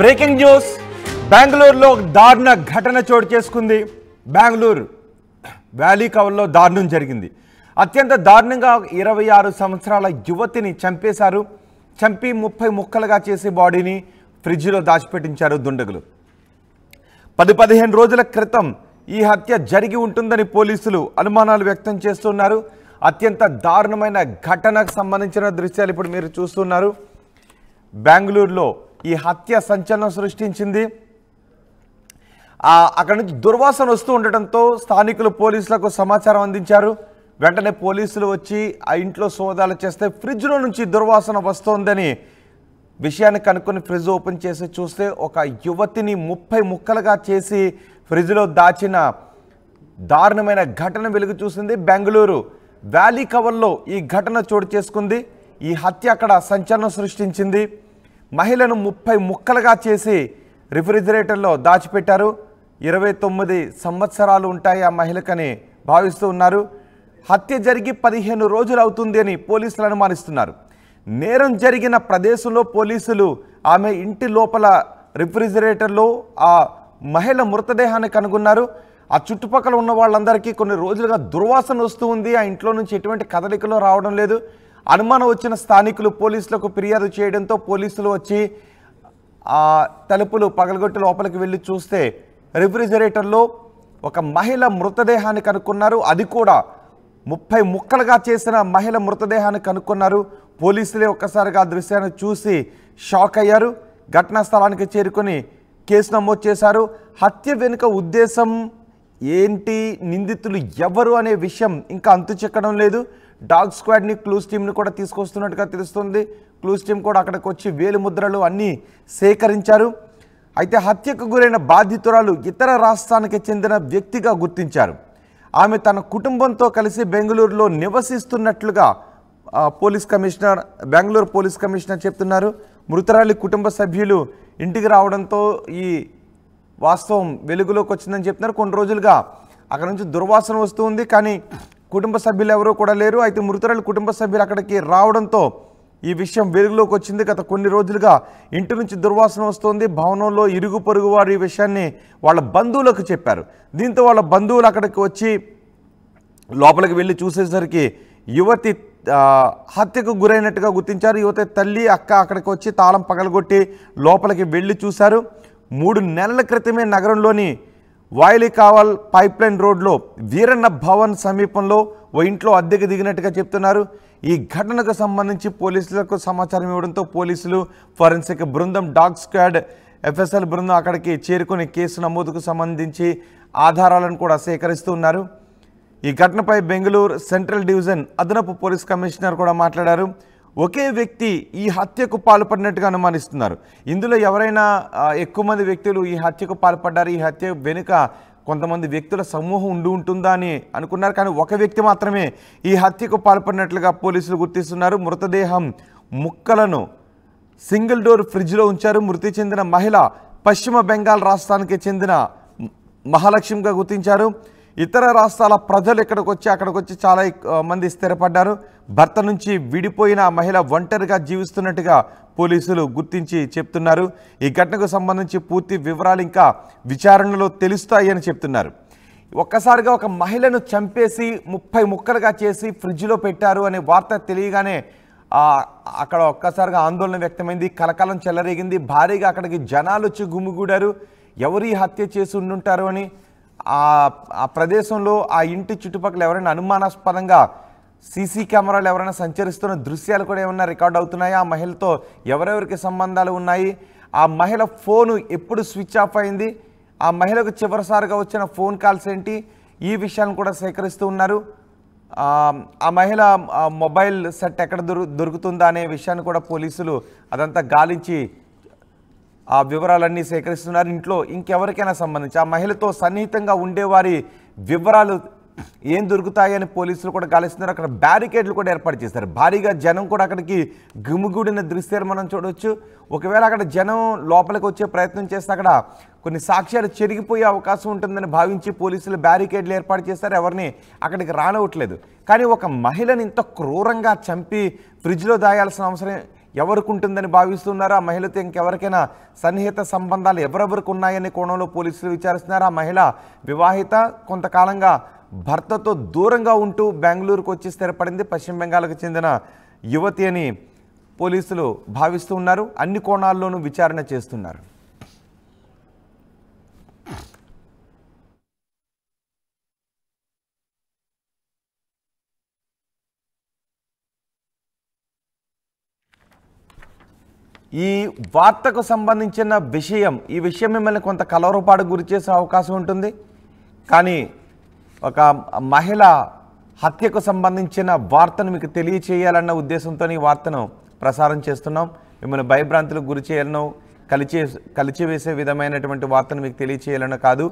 Breaking news బెంగళూరులో దారుణ ఘటన చోటు చేసుకుంది. బెంగళూరు వ్యాలీ కవర్లో దారుణం జరిగింది. అత్యంత దారుణంగా 26 సంవత్సరాల యువతిని చంపేశారు. చంపి 30 ముక్కలుగా చేసి బాడీని ఫ్రిడ్జ్లో దాచిపెట్టించారు దుండగులు. 10-15 రోజుల క్రితం ఈ హత్య జరిగి ఉంటుందని పోలీసులు అనుమానాలు వ్యక్తం చేస్తున్నారు. అత్యంత దారుణమైన ఘటనకు సంబంధించిన దృశ్యాలు ఇప్పుడు మీరు చూస్తున్నారు. బెంగళూరులో ఈ హత్య సంచలనం సృష్టించింది. అక్కడి నుంచి దుర్వాసన వస్తూ ఉండటంతో స్థానికులు పోలీసులకు సమాచారం అందించారు. వెంటనే పోలీసులు వచ్చి ఆ ఇంట్లో సోదాలు చేస్తే ఫ్రిడ్జ్లో నుంచి దుర్వాసన వస్తోందని విషయాన్ని కనుక్కొని ఫ్రిడ్జ్ ఓపెన్ చేసి చూస్తే ఒక యువతిని 30 ముక్కలుగా చేసి ఫ్రిడ్జ్లో దాచిన దారుణమైన ఘటన వెలుగు చూసింది. బెంగళూరు వ్యాలీ కవర్లో ఈ ఘటన చోటు చేసుకుంది. ఈ హత్య అక్కడ సంచలనం సృష్టించింది. మహిళను 30 ముక్కలుగా చేసి రిఫ్రిజిరేటర్లో దాచిపెట్టారు. 29 సంవత్సరాలు ఉంటాయి ఆ మహిళకని భావిస్తూ ఉన్నారు. హత్య జరిగి 15 రోజులు అవుతుంది అని పోలీసులు అనుమానిస్తున్నారు. నేరం జరిగిన ప్రదేశంలో పోలీసులు ఆమె ఇంటి లోపల రిఫ్రిజిరేటర్లో ఆ మహిళ మృతదేహాన్ని కనుగొన్నారు. ఆ చుట్టుపక్కల ఉన్న వాళ్ళందరికీ కొన్ని రోజులుగా దుర్వాసన వస్తూ ఉంది. ఆ ఇంట్లో నుంచి ఎటువంటి కదలికలు రావడం లేదు. అనుమానం వచ్చిన స్థానికులు పోలీసులకు ఫిర్యాదు చేయడంతో పోలీసులు వచ్చి ఆ తలుపులు పగలగొట్టి లోపలికి వెళ్ళి చూస్తే రిఫ్రిజిరేటర్లో ఒక మహిళ మృతదేహాన్ని కనుక్కున్నారు. అది కూడా 30 ముక్కలుగా చేసిన మహిళ మృతదేహాన్ని కనుక్కున్నారు. పోలీసులే ఒక్కసారిగా ఆ దృశ్యాన్ని చూసి షాక్ అయ్యారు. ఘటనా స్థలానికి చేరుకొని కేసు నమోదు చేశారు. హత్య వెనుక ఉద్దేశం ఏంటి, నిందితులు ఎవరు అనే విషయం ఇంకా అంతు చిక్కడం లేదు. డాగ్ స్క్వాడ్ని క్లూస్ టీమ్ని కూడా తీసుకొస్తున్నట్టుగా తెలుస్తుంది. క్లూస్ టీమ్ కూడా అక్కడికి వచ్చి వేలు ముద్రలు అన్నీ సేకరించారు. అయితే హత్యకు గురైన బాధితురాలు ఇతర రాష్ట్రానికి చెందిన వ్యక్తిగా గుర్తించారు. ఆమె తన కుటుంబంతో కలిసి బెంగళూరులో నివసిస్తున్నట్లుగా బెంగళూరు పోలీస్ కమిషనర్ చెప్తున్నారు. మృతురాలి కుటుంబ సభ్యులు ఇంటికి రావడంతో ఈ వాస్తవం వెలుగులోకి వచ్చిందని చెప్తున్నారు. కొన్ని రోజులుగా అక్కడ నుంచి దుర్వాసన వస్తుంది, కానీ కుటుంబ సభ్యులు ఎవరూ కూడా లేరు. అయితే మృతురాలి కుటుంబ సభ్యులు అక్కడికి రావడంతో ఈ విషయం వెలుగులోకి వచ్చింది. గత కొన్ని రోజులుగా ఇంటి నుంచి దుర్వాసన వస్తుంది. భవనంలో ఇరుగు పొరుగు వారు ఈ విషయాన్ని వాళ్ళ బంధువులకు చెప్పారు. దీంతో వాళ్ళ బంధువులు అక్కడికి వచ్చి లోపలికి వెళ్ళి చూసేసరికి యువతి హత్యకు గురైనట్టుగా గుర్తించారు. యువతి తల్లి అక్క అక్కడికి వచ్చి తాళం పగలగొట్టి లోపలికి వెళ్ళి చూశారు. 3 నెలల క్రితమే నగరంలోని వాయిలికావల్ పైప్లైన్ రోడ్లో వీరన్న భవన్ సమీపంలో ఓ ఇంట్లో అద్దెకు దిగినట్టుగా చెప్తున్నారు. ఈ ఘటనకు సంబంధించి పోలీసులకు సమాచారం ఇవ్వడంతో పోలీసులు, ఫోరెన్సిక్ బృందం, డాగ్ స్క్వాడ్, ఎఫ్ఎస్ఎల్ బృందం అక్కడికి చేరుకుని కేసు నమోదుకు సంబంధించి ఆధారాలను కూడా సేకరిస్తూ ఉన్నారు. ఈ ఘటనపై బెంగళూరు సెంట్రల్ డివిజన్ అదనపు పోలీస్ కమిషనర్ కూడా మాట్లాడారు. ఒకే వ్యక్తి ఈ హత్యకు పాల్పడినట్టుగా అనుమానిస్తున్నారు. ఇందులో ఎవరైనా ఎక్కువ మంది వ్యక్తులు ఈ హత్యకు పాల్పడ్డారు, ఈ హత్య వెనుక కొంతమంది వ్యక్తుల సమూహం ఉంటుందా అని అనుకున్నారు. కానీ ఒక వ్యక్తి మాత్రమే ఈ హత్యకు పాల్పడినట్లుగా పోలీసులు గుర్తిస్తున్నారు. మృతదేహం ముక్కలను సింగిల్ డోర్ ఫ్రిడ్జ్లో ఉంచారు. మృతి చెందిన మహిళ పశ్చిమ బెంగాల్ రాష్ట్రానికి చెందిన మహాలక్ష్మిగా గుర్తించారు. ఇతర రాష్ట్రాల ప్రజలు అక్కడికి వచ్చి చాలా మంది స్థిరపడ్డారు. భర్త నుంచి విడిపోయిన మహిళ ఒంటరిగా జీవిస్తున్నట్టుగా పోలీసులు గుర్తించి చెప్తున్నారు. ఈ ఘటనకు సంబంధించి పూర్తి వివరాలు ఇంకా విచారణలో తెలుస్తాయని చెప్తున్నారు. ఒక్కసారిగా ఒక మహిళను చంపేసి 30 ముక్కలుగా చేసి ఫ్రిడ్జ్లో పెట్టారు అనే వార్త తెలియగానే అక్కడ ఒక్కసారిగా ఆందోళన వ్యక్తమైంది, కలకలం చెలరేగింది. భారీగా అక్కడికి జనాలు వచ్చి గుమిగూడారు. ఎవరు ఈ హత్య చేసి ఉండుంటారు అని. ఆ ప్రదేశంలో ఆ ఇంటి చుట్టుపక్కల ఎవరైనా అనుమానాస్పదంగా సీసీ కెమెరాలు ఎవరైనా సంచరిస్తున్న దృశ్యాలు కూడా ఏమన్నా రికార్డ్ అవుతున్నాయి, ఆ మహిళతో ఎవరెవరికి సంబంధాలు ఉన్నాయి, ఆ మహిళ ఫోను ఎప్పుడు స్విచ్ ఆఫ్ అయింది, ఆ మహిళకు చివరిసారిగా వచ్చిన ఫోన్ కాల్స్ ఏంటి, ఈ విషయాలను కూడా సేకరిస్తూ ఉన్నారు. ఆ మహిళ మొబైల్ సెట్ ఎక్కడ దొరుకుతుందా అనే విషయాన్ని కూడా పోలీసులు అదంతా గాలించి ఆ వివరాలన్నీ సేకరిస్తున్నారు. ఇంట్లో ఇంకెవరికైనా సంబంధించి ఆ మహిళతో సన్నిహితంగా ఉండేవారి వివరాలు ఏం దొరుకుతాయని పోలీసులు కూడా గాలిస్తున్నారు. అక్కడ బ్యారికేడ్లు కూడా ఏర్పాటు చేశారు. భారీగా జనం కూడా అక్కడికి గుమిగూడిన దృశ్యాలు మనం చూడవచ్చు. ఒకవేళ అక్కడ జనం లోపలికి వచ్చే ప్రయత్నం చేస్తే అక్కడ కొన్ని సాక్ష్యాలు చెరిగిపోయే అవకాశం ఉంటుందని భావించి పోలీసులు బ్యారికేడ్లు ఏర్పాటు చేశారు. ఎవరిని అక్కడికి రానివ్వట్లేదు. కానీ ఒక మహిళని ఇంత క్రూరంగా చంపి ఫ్రిడ్జ్లో దాయాల్సిన అవసరం ఎవరికి ఉంటుందని భావిస్తున్నారు? ఆ మహిళతో ఇంకెవరికైనా సన్నిహిత సంబంధాలు ఎవరెవరికి ఉన్నాయనే కోణంలో పోలీసులు విచారిస్తున్నారు. ఆ మహిళ వివాహిత, కొంతకాలంగా భర్తతో దూరంగా ఉంటూ బెంగళూరుకు వచ్చి స్థిరపడింది. పశ్చిమ బెంగాల్కు చెందిన యువతి అని పోలీసులు భావిస్తూ ఉన్నారు. అన్ని కోణాల్లోనూ విచారణ చేస్తున్నారు. ఈ వార్తకు సంబంధించిన ఈ విషయం మిమ్మల్ని కొంత కలవరపాటుకు గురి చేసే అవకాశం ఉంటుంది. కానీ ఒక మహిళ హత్యకు సంబంధించిన వార్తను మీకు తెలియచేయాలన్న ఉద్దేశంతో ఈ వార్తను ప్రసారం చేస్తున్నాం. మిమ్మల్ని భయభ్రాంతులకు గురి చేయాలనో కలిచివేసే విధమైనటువంటి వార్తను మీకు తెలియచేయాలనో కాదు.